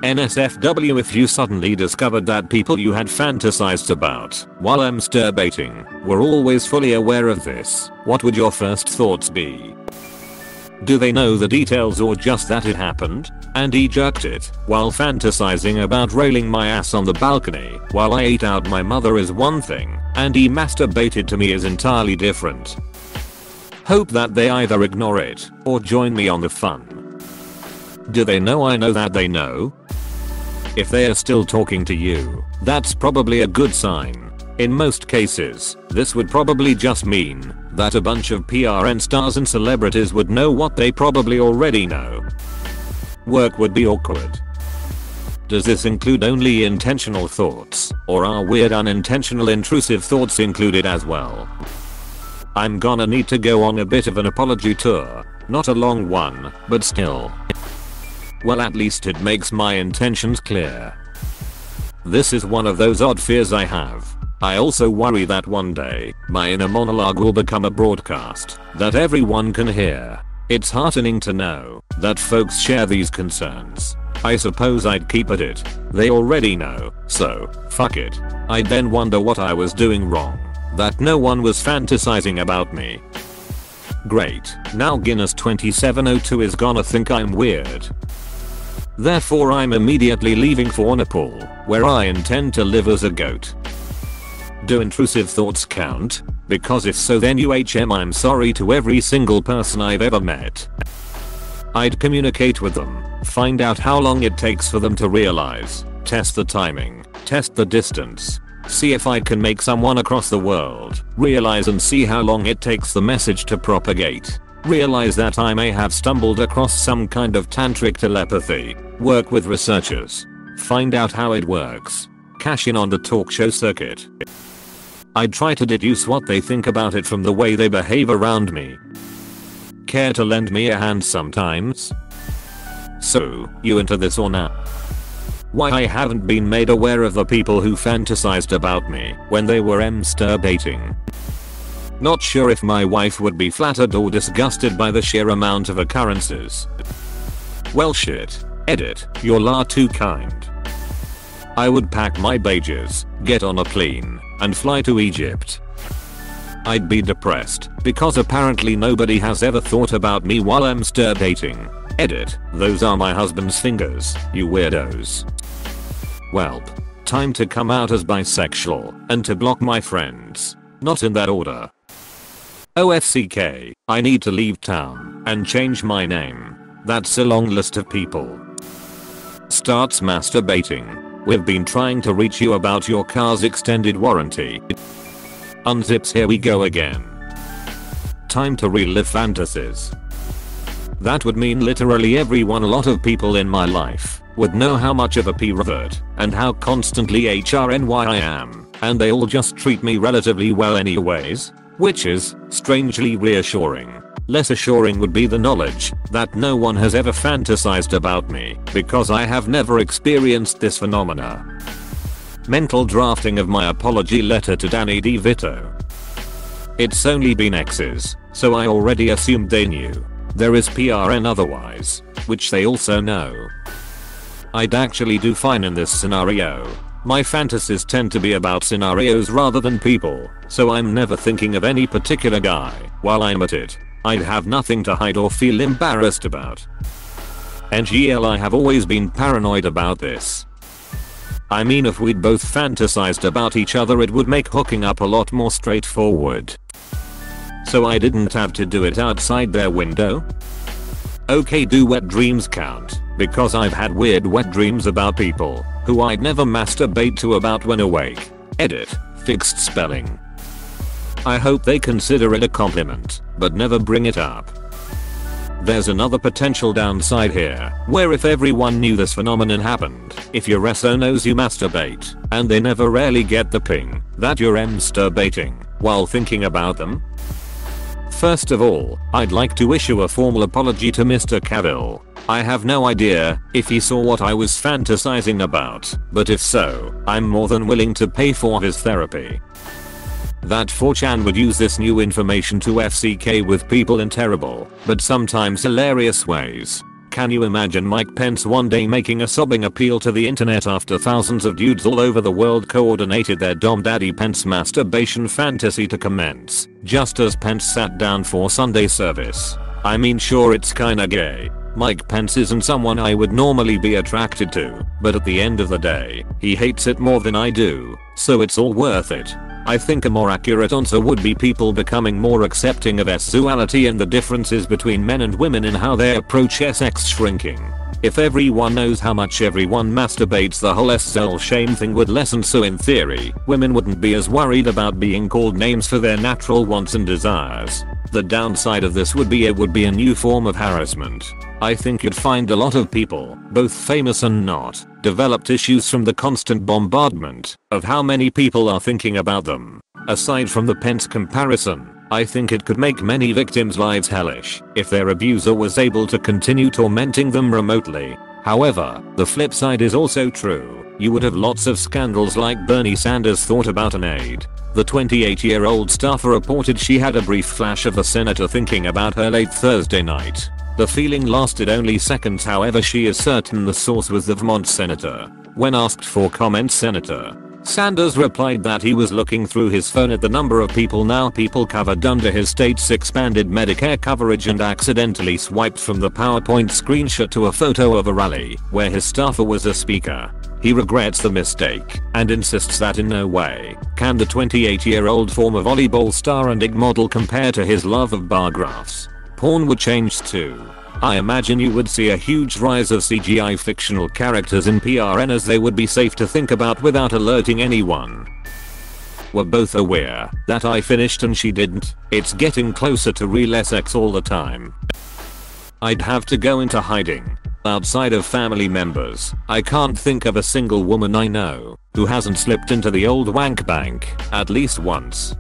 NSFW, if you suddenly discovered that people you had fantasized about while sturbating were always fully aware of this, what would your first thoughts be? Do they know the details or just that it happened? And he jerked it while fantasizing about railing my ass on the balcony while I ate out my mother is one thing, and he masturbated to me is entirely different. Hope that they either ignore it or join me on the fun. Do they know I know that they know? If they are still talking to you, that's probably a good sign. In most cases, this would probably just mean that a bunch of PRN stars and celebrities would know what they probably already know. Work would be awkward. Does this include only intentional thoughts, or are weird unintentional intrusive thoughts included as well? I'm gonna need to go on a bit of an apology tour, not a long one, but still. Well, at least it makes my intentions clear. This is one of those odd fears I have. I also worry that one day, my inner monologue will become a broadcast that everyone can hear. It's heartening to know that folks share these concerns. I suppose I'd keep at it. They already know, so fuck it. I'd then wonder what I was doing wrong, that no one was fantasizing about me. Great, now Guinness 2702 is gonna think I'm weird. Therefore I'm immediately leaving for Nepal, where I intend to live as a goat. Do intrusive thoughts count? Because if so, then I'm sorry to every single person I've ever met. I'd communicate with them, find out how long it takes for them to realize, test the timing, test the distance, see if I can make someone across the world realize and see how long it takes the message to propagate. Realize that I may have stumbled across some kind of tantric telepathy, work with researchers, find out how it works, cash in on the talk show circuit. I'd try to deduce what they think about it from the way they behave around me. Care to lend me a hand sometimes? So, you into this or not? Why I haven't been made aware of the people who fantasized about me when they were sturbating. Not sure if my wife would be flattered or disgusted by the sheer amount of occurrences. Well shit, edit, you're la too kind. I would pack my bages, get on a plane, and fly to Egypt. I'd be depressed because apparently nobody has ever thought about me while sturbating. Edit, those are my husband's fingers, you weirdos. Welp, time to come out as bisexual and to block my friends. Not in that order. OFCK, I need to leave town and change my name. That's a long list of people. Starts masturbating. We've been trying to reach you about your car's extended warranty. Unzips, here we go again. Time to relive fantasies. That would mean literally everyone, a lot of people in my life would know how much of a pervert and how constantly HRNY I am, and they all just treat me relatively well anyways, which is strangely reassuring. Less assuring would be the knowledge that no one has ever fantasized about me because I have never experienced this phenomena. Mental drafting of my apology letter to Danny DeVito. It's only been exes, so I already assumed they knew. There is PRN otherwise, which they also know. I'd actually do fine in this scenario. My fantasies tend to be about scenarios rather than people, so I'm never thinking of any particular guy while I'm at it. I'd have nothing to hide or feel embarrassed about. NGL, I have always been paranoid about this. I mean, if we'd both fantasized about each other, it would make hooking up a lot more straightforward. So I didn't have to do it outside their window? Okay, do wet dreams count? Because I've had weird wet dreams about people who I'd never masturbate to about when awake. Edit, fixed spelling. I hope they consider it a compliment, but never bring it up. There's another potential downside here, where if everyone knew this phenomenon happened, if your SO knows you masturbate, and they never rarely get the ping that you're sturbating while thinking about them. First of all, I'd like to issue a formal apology to Mr. Cavill. I have no idea if he saw what I was fantasizing about, but if so, I'm more than willing to pay for his therapy. That 4chan would use this new information to FCK with people in terrible, but sometimes hilarious ways. Can you imagine Mike Pence one day making a sobbing appeal to the internet after thousands of dudes all over the world coordinated their Dom Daddy Pence masturbation fantasy to commence, just as Pence sat down for Sunday service? I mean, sure, it's kinda gay. Mike Pence isn't someone I would normally be attracted to, but at the end of the day, he hates it more than I do, so it's all worth it. I think a more accurate answer would be people becoming more accepting of sexuality and the differences between men and women in how they approach sex shrinking. If everyone knows how much everyone masturbates, the whole soul shame thing would lessen, so in theory, women wouldn't be as worried about being called names for their natural wants and desires. The downside of this would be it would be a new form of harassment. I think you'd find a lot of people, both famous and not, developed issues from the constant bombardment of how many people are thinking about them. Aside from the Pence comparison, I think it could make many victims' lives hellish if their abuser was able to continue tormenting them remotely. However, the flip side is also true. You would have lots of scandals like Bernie Sanders thought about an aide. The 28-year-old staffer reported she had a brief flash of the senator thinking about her late Thursday night. The feeling lasted only seconds, however she is certain the source was the Vermont senator. When asked for comment, Senator Sanders replied that he was looking through his phone at the number of people covered under his state's expanded Medicare coverage and accidentally swiped from the PowerPoint screenshot to a photo of a rally where his staffer was a speaker. He regrets the mistake and insists that in no way can the 28-year-old former volleyball star and IG model compare to his love of bar graphs. Porn would change too. I imagine you would see a huge rise of CGI fictional characters in PRN, as they would be safe to think about without alerting anyone. We're both aware that I finished and she didn't. It's getting closer to real sex all the time. I'd have to go into hiding. Outside of family members, I can't think of a single woman I know who hasn't slipped into the old wank bank at least once.